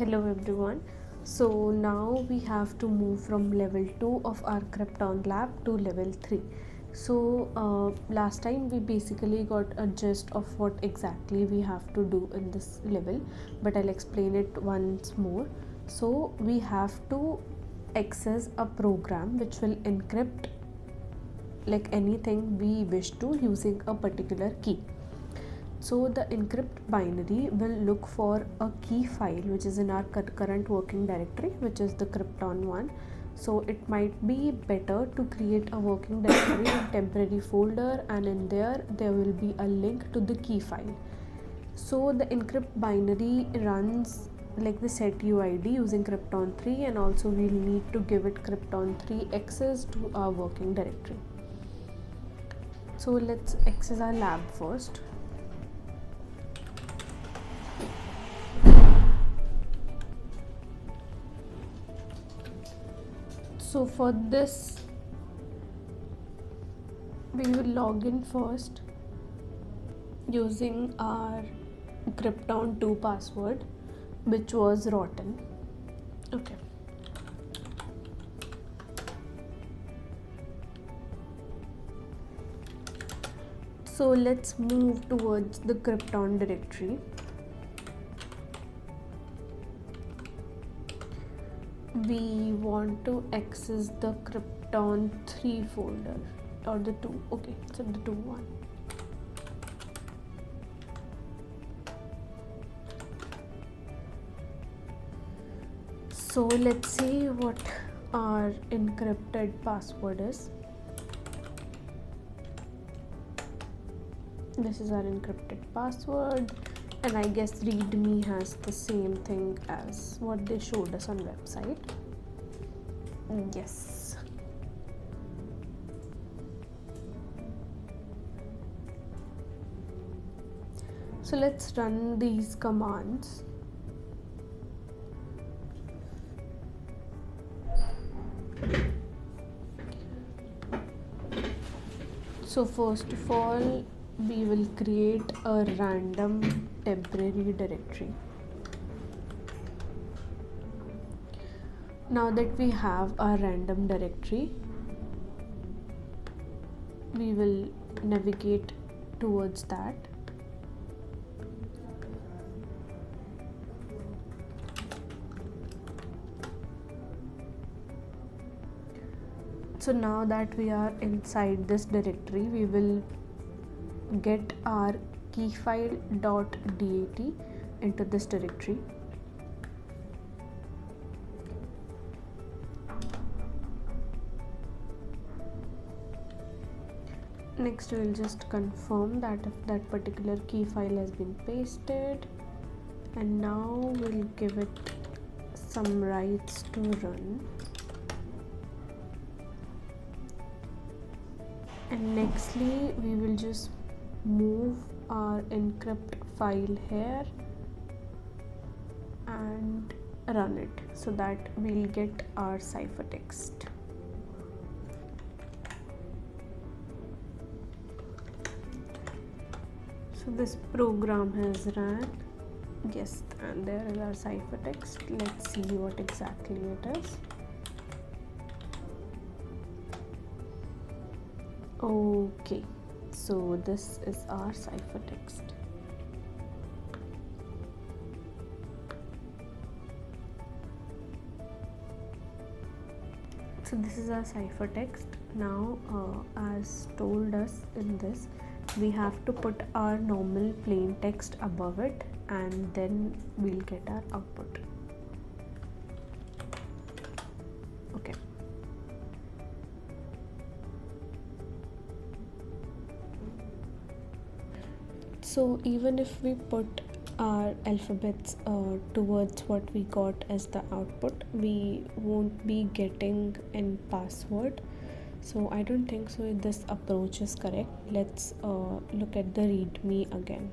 Hello everyone. So now we have to move from level 2 of our Krypton lab to level 3. So last time we basically got a gist of what exactly we have to do in this level, but I'll explain it once more. So we have to access a program which will encrypt like anything we wish to using a particular key. So the encrypt binary will look for a key file which is in our current working directory, which is the Krypton one. So it might be better to create a working directory in temporary folder, and in there will be a link to the key file. So the encrypt binary runs like the set UID using Krypton 3, and also we'll need to give it Krypton 3 access to our working directory. So let's access our lab first. So for this we will log in first using our Krypton 2 password, which was rotten. Okay. So let's move towards the Krypton directory. We want to access the Krypton 3 folder or the 2. Okay, so the 2 one. So let's see what our encrypted password is. This is our encrypted password, and I guess readme has the same thing as what they showed us on website. Yes. So let's run these commands. So first of all, we will create a random temporary directory. Now that we have our random directory, we will navigate towards that. So now that we are inside this directory, we will get our keyfile.dat into this directory. Next, we will just confirm that if that particular key file has been pasted, and now we'll give it some rights to run. And nextly, we will just move our encrypt file here and run it so that we'll get our ciphertext. So this program has ran. Yes, and there is our ciphertext. Let's see what exactly it is. Okay, so this is our ciphertext. So this is our ciphertext. Now, as told us in this, we have to put our normal plain text above it, and then we'll get our output. Okay. So even if we put our alphabets towards what we got as the output, we won't be getting in password. So I don't think so this approach is correct. Let's look at the readme again.